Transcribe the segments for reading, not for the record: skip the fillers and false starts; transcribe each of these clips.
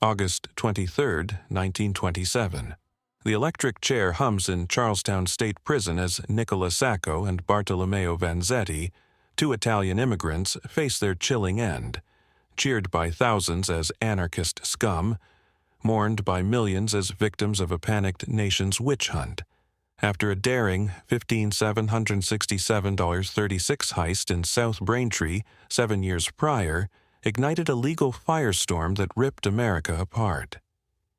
August 23, 1927. The electric chair hums in Charlestown State Prison as Nicola Sacco and Bartolomeo Vanzetti, two Italian immigrants, face their chilling end, cheered by thousands as anarchist scum, mourned by millions as victims of a panicked nation's witch hunt. After a daring $15,767.36 heist in South Braintree 7 years prior, ignited a legal firestorm that ripped America apart.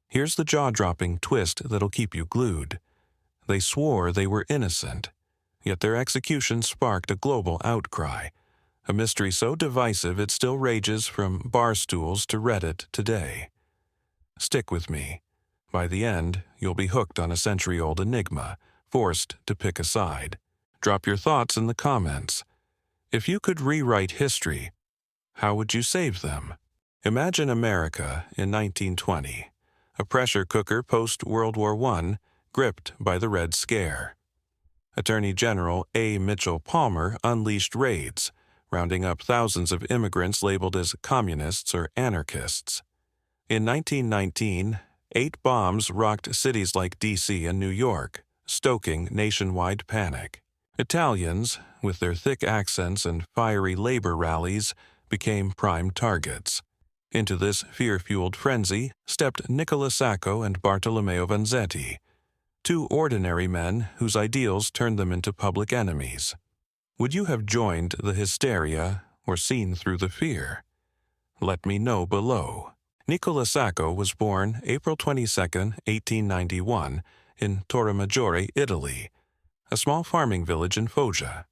Here's the jaw-dropping twist that'll keep you glued. They swore they were innocent, yet their execution sparked a global outcry, a mystery so divisive it still rages from bar stools to Reddit today. Stick with me. By the end, you'll be hooked on a century-old enigma, forced to pick a side. Drop your thoughts in the comments. If you could rewrite history, how would you save them? Imagine America in 1920, a pressure cooker post-World War I, gripped by the Red Scare. Attorney General A. Mitchell Palmer unleashed raids, rounding up thousands of immigrants labeled as communists or anarchists. In 1919, 8 bombs rocked cities like D.C. and New York, stoking nationwide panic. Italians, with their thick accents and fiery labor rallies, became prime targets. Into this fear-fueled frenzy stepped Nicola Sacco and Bartolomeo Vanzetti, two ordinary men whose ideals turned them into public enemies. Would you have joined the hysteria or seen through the fear? Let me know below. Nicola Sacco was born April 22, 1891, in Torremaggiore, Italy, a small farming village in Foggia.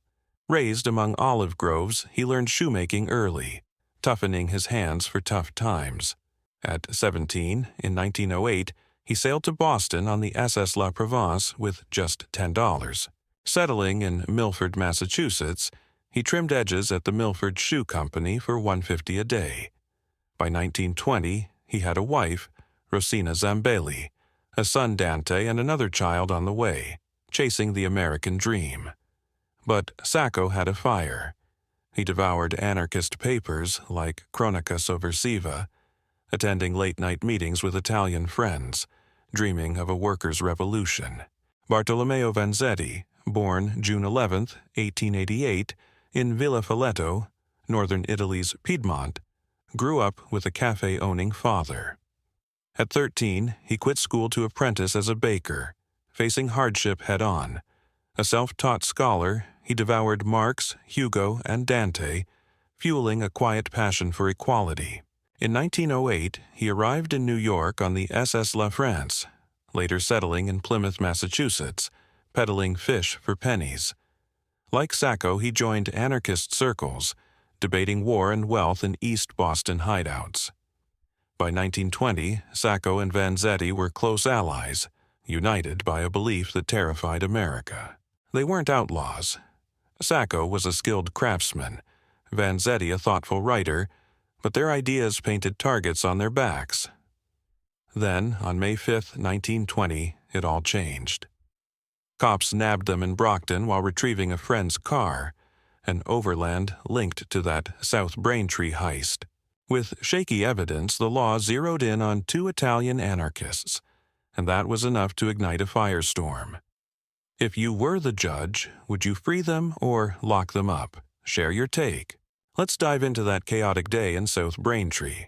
Raised among olive groves, he learned shoemaking early, toughening his hands for tough times. At 17, in 1908, he sailed to Boston on the SS La Provence with just $10. Settling in Milford, Massachusetts, he trimmed edges at the Milford Shoe Company for $1.50 a day. By 1920, he had a wife, Rosina Zambelli, a son Dante, and another child on the way, chasing the American dream. But Sacco had a fire. He devoured anarchist papers like Cronaca Sovversiva, attending late-night meetings with Italian friends, dreaming of a workers' revolution. Bartolomeo Vanzetti, born June 11, 1888, in Villa Folletto, northern Italy's Piedmont, grew up with a cafe-owning father. At 13, he quit school to apprentice as a baker, facing hardship head-on. A self-taught scholar, he devoured Marx, Hugo, and Dante, fueling a quiet passion for equality. In 1908, he arrived in New York on the SS La France, later settling in Plymouth, Massachusetts, peddling fish for pennies. Like Sacco, he joined anarchist circles, debating war and wealth in East Boston hideouts. By 1920, Sacco and Vanzetti were close allies, united by a belief that terrified America. They weren't outlaws. Sacco was a skilled craftsman, Vanzetti a thoughtful writer, but their ideas painted targets on their backs. Then, on May 5, 1920, it all changed. Cops nabbed them in Brockton while retrieving a friend's car, an overland linked to that South Braintree heist. With shaky evidence, the law zeroed in on 2 Italian anarchists, and that was enough to ignite a firestorm. If you were the judge, would you free them or lock them up? Share your take. Let's dive into that chaotic day in South Braintree.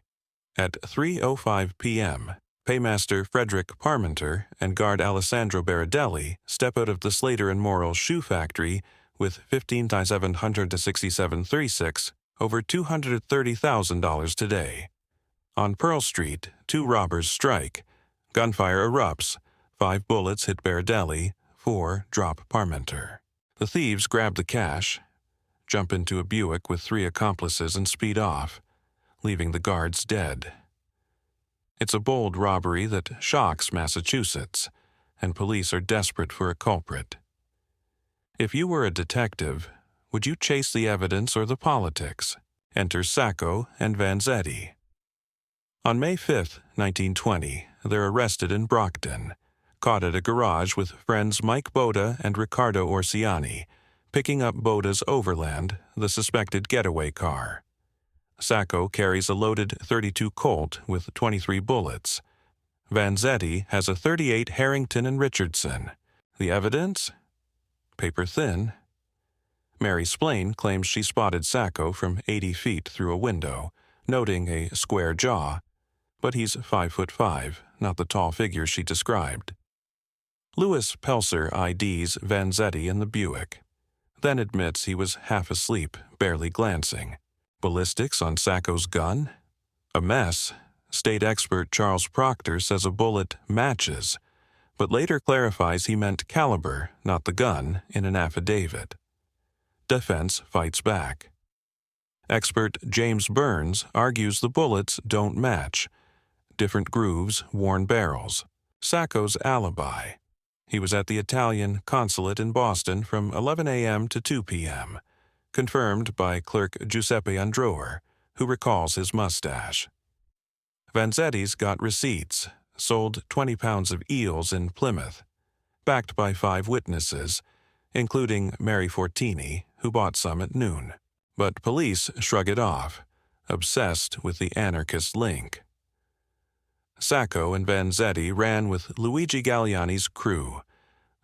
At 3:05 p.m., Paymaster Frederick Parmenter and guard Alessandro Baradelli step out of the Slater and Morrill shoe factory with $15,767.36, over $230,000 today. On Pearl Street, 2 robbers strike. Gunfire erupts. 5 bullets hit Baradelli, 4 drop Parmenter. The thieves grab the cash, jump into a Buick with 3 accomplices and speed off, leaving the guards dead. It's a bold robbery that shocks Massachusetts, and police are desperate for a culprit. If you were a detective, would you chase the evidence or the politics? Enter Sacco and Vanzetti. On May 5, 1920, they're arrested in Brockton, caught at a garage with friends Mike Boda and Riccardo Orsiani, picking up Boda's Overland, the suspected getaway car. Sacco carries a loaded .32 Colt with 23 bullets. Vanzetti has a .38 Harrington and Richardson. The evidence? Paper thin. Mary Splain claims she spotted Sacco from 80 feet through a window, noting a square jaw, but he's 5'5", not the tall figure she described. Louis Pelser IDs Vanzetti in the Buick, then admits he was half asleep, barely glancing. Ballistics on Sacco's gun? A mess. State expert Charles Proctor says a bullet matches, but later clarifies he meant caliber, not the gun, in an affidavit. Defense fights back. Expert James Burns argues the bullets don't match. Different grooves, worn barrels. Sacco's alibi. He was at the Italian consulate in Boston from 11 a.m. to 2 p.m., confirmed by clerk Giuseppe Andrower, who recalls his mustache. Vanzetti's got receipts, sold 20 pounds of eels in Plymouth, backed by 5 witnesses, including Mary Fortini, who bought some at noon. But police shrug it off, obsessed with the anarchist link. Sacco and Vanzetti ran with Luigi Galliani's crew,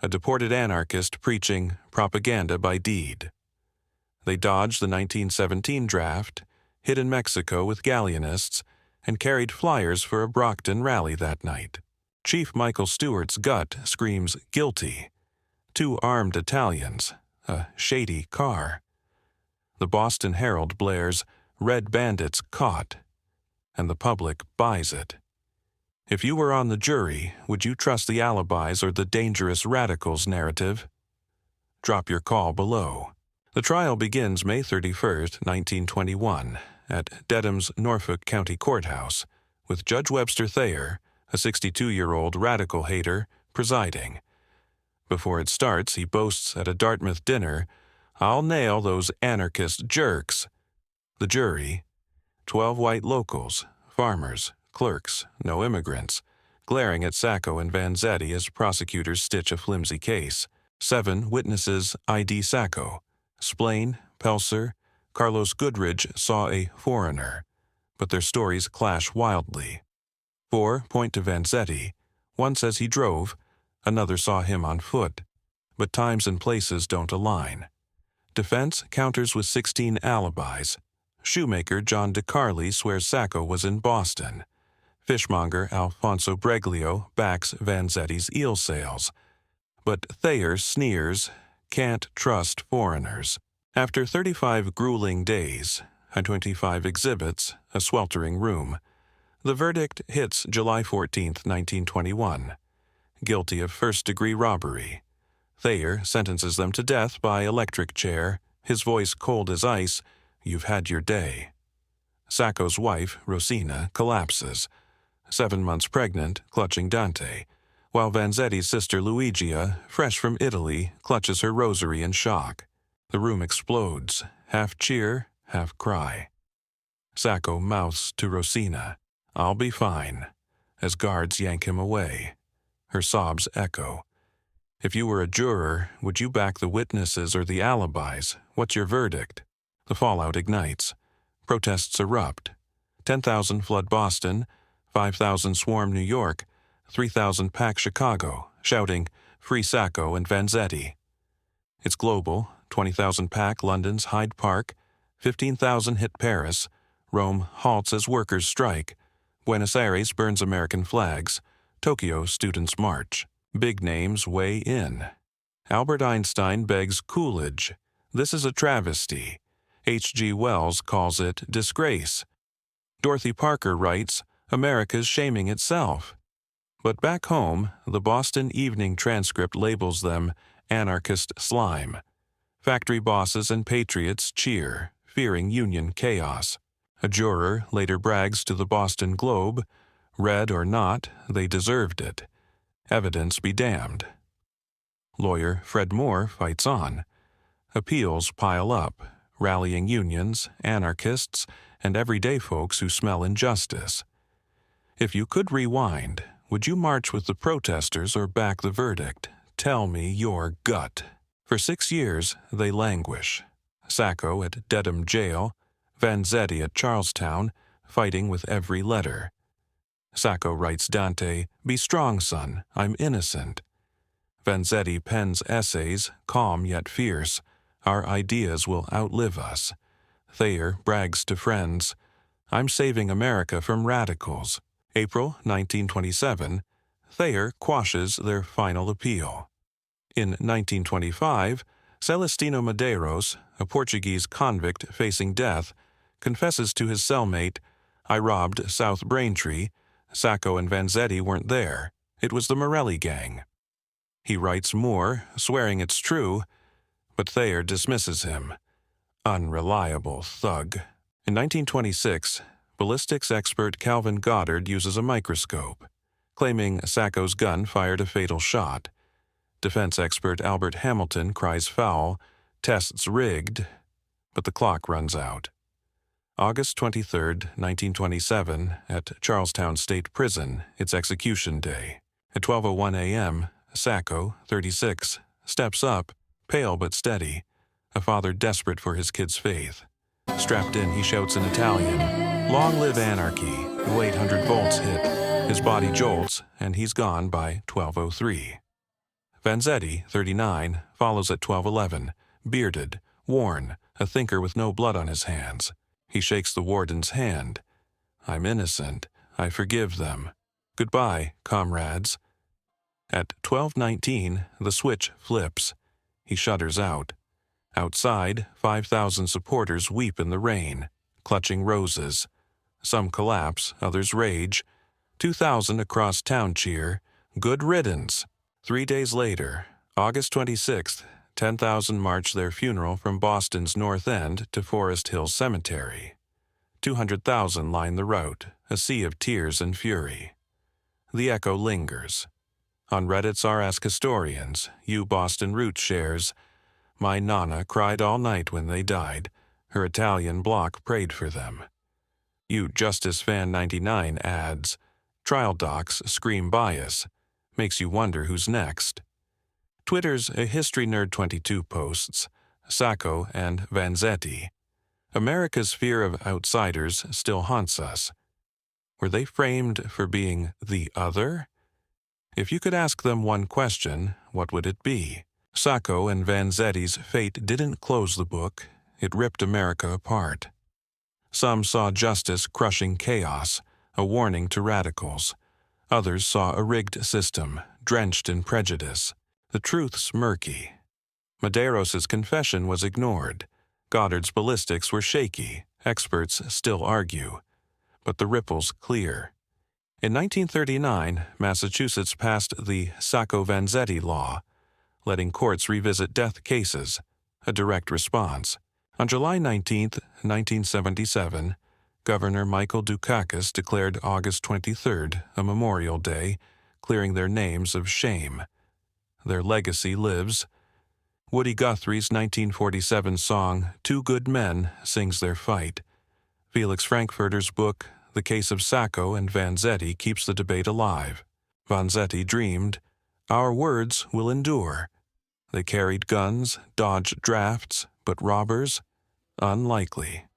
a deported anarchist preaching propaganda by deed. They dodged the 1917 draft, hid in Mexico with Gallianists, and carried flyers for a Brockton rally that night. Chief Michael Stewart's gut screams guilty. 2 armed Italians, a shady car. The Boston Herald blares, "Red Bandits caught," and the public buys it. If you were on the jury, would you trust the alibis or the dangerous radicals narrative? Drop your call below. The trial begins May 31, 1921, at Dedham's Norfolk County Courthouse, with Judge Webster Thayer, a 62-year-old radical hater, presiding. Before it starts, he boasts at a Dartmouth dinner, "I'll nail those anarchist jerks." The jury, 12 white locals, farmers, clerks, no immigrants, glaring at Sacco and Vanzetti as prosecutors stitch a flimsy case. 7 witnesses ID Sacco. Splain, Pelser, Carlos Goodridge saw a foreigner, but their stories clash wildly. 4 point to Vanzetti. One says he drove, another saw him on foot, but times and places don't align. Defense counters with 16 alibis. Shoemaker John DeCarli swears Sacco was in Boston. Fishmonger Alfonso Breglio backs Vanzetti's eel sales. But Thayer sneers, "Can't trust foreigners." After 35 grueling days, and 25 exhibits, a sweltering room, the verdict hits July 14, 1921. Guilty of first-degree robbery. Thayer sentences them to death by electric chair, his voice cold as ice, "You've had your day." Sacco's wife, Rosina, collapses, 7 months pregnant, clutching Dante, while Vanzetti's sister Luigia, fresh from Italy, clutches her rosary in shock. The room explodes, half cheer, half cry. Sacco mouths to Rosina, "I'll be fine," as guards yank him away. Her sobs echo. If you were a juror, would you back the witnesses or the alibis? What's your verdict? The fallout ignites. Protests erupt. 10,000 flood Boston, 5,000 swarm New York, 3,000 pack Chicago, shouting, "Free Sacco and Vanzetti." It's global. 20,000 pack London's Hyde Park, 15,000 hit Paris, Rome halts as workers strike, Buenos Aires burns American flags, Tokyo students march. Big names weigh in. Albert Einstein begs Coolidge. This is a travesty. H.G. Wells calls it disgrace. Dorothy Parker writes, "America's shaming itself." But back home, the Boston Evening Transcript labels them anarchist slime. Factory bosses and patriots cheer, fearing union chaos. A juror later brags to the Boston Globe, "Red or not, they deserved it. Evidence be damned." Lawyer Fred Moore fights on. Appeals pile up, rallying unions, anarchists, and everyday folks who smell injustice. If you could rewind, would you march with the protesters or back the verdict? Tell me your gut. For 6 years, they languish. Sacco at Dedham Jail, Vanzetti at Charlestown, fighting with every letter. Sacco writes Dante, "Be strong, son, I'm innocent." Vanzetti pens essays, calm yet fierce, "Our ideas will outlive us." Thayer brags to friends, "I'm saving America from radicals." April 1927, Thayer quashes their final appeal. In 1925, Celestino Medeiros, a Portuguese convict facing death, confesses to his cellmate, "I robbed South Braintree. Sacco and Vanzetti weren't there. It was the Morelli gang." He writes more, swearing it's true, but Thayer dismisses him. Unreliable thug. In 1926, ballistics expert Calvin Goddard uses a microscope, claiming Sacco's gun fired a fatal shot. Defense expert Albert Hamilton cries foul, tests rigged, but the clock runs out. August 23, 1927, at Charlestown State Prison, it's execution day. At 12:01 a.m., Sacco, 36, steps up, pale but steady, a father desperate for his kid's faith. Strapped in, he shouts in Italian, "Long live anarchy." The 800 volts hit. His body jolts, and he's gone by 12:03. Vanzetti, 39, follows at 12:11, bearded, worn, a thinker with no blood on his hands. He shakes the warden's hand. "I'm innocent. I forgive them. Goodbye, comrades." At 12:19, the switch flips. He shudders out. Outside, 5,000 supporters weep in the rain, clutching roses. Some collapse, others rage. 2,000 across town cheer, "Good riddance." 3 days later, August 26th, 10,000 march their funeral from Boston's North End to Forest Hill Cemetery. 200,000 line the route, a sea of tears and fury. The echo lingers. On Reddit's R-Ask Historians, U Boston Root shares, "My Nana cried all night when they died. Her Italian bloc prayed for them." U Justice Fan 99 adds, "Trial docs scream bias. Makes you wonder who's next." Twitter's A History Nerd 22 posts, "Sacco and Vanzetti. America's fear of outsiders still haunts us. Were they framed for being the other? If you could ask them one question, what would it be?" Sacco and Vanzetti's fate didn't close the book, it ripped America apart. Some saw justice crushing chaos, a warning to radicals. Others saw a rigged system, drenched in prejudice. The truth's murky. Medeiros' confession was ignored. Goddard's ballistics were shaky, experts still argue. But the ripple's clear. In 1939, Massachusetts passed the Sacco-Vanzetti law, letting courts revisit death cases, a direct response. On July 19, 1977, Governor Michael Dukakis declared August 23 a Memorial Day, clearing their names of shame. Their legacy lives. Woody Guthrie's 1947 song, "Two Good Men," sings their fight. Felix Frankfurter's book, The Case of Sacco and Vanzetti, keeps the debate alive. Vanzetti dreamed, "Our words will endure." They carried guns, dodged drafts, but robbers? Unlikely.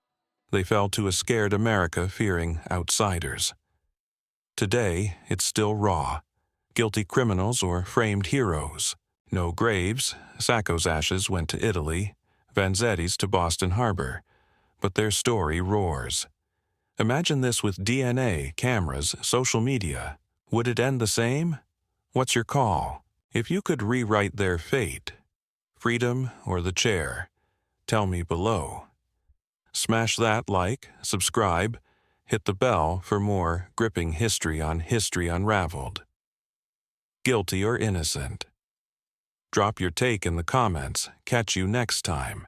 They fell to a scared America fearing outsiders. Today, it's still raw. Guilty criminals or framed heroes. No graves. Sacco's ashes went to Italy, Vanzetti's to Boston Harbor. But their story roars. Imagine this with DNA, cameras, social media. Would it end the same? What's your call? If you could rewrite their fate, freedom or the chair, tell me below. Smash that like, subscribe, hit the bell for more gripping history on History Unraveled. Guilty or innocent? Drop your take in the comments. Catch you next time.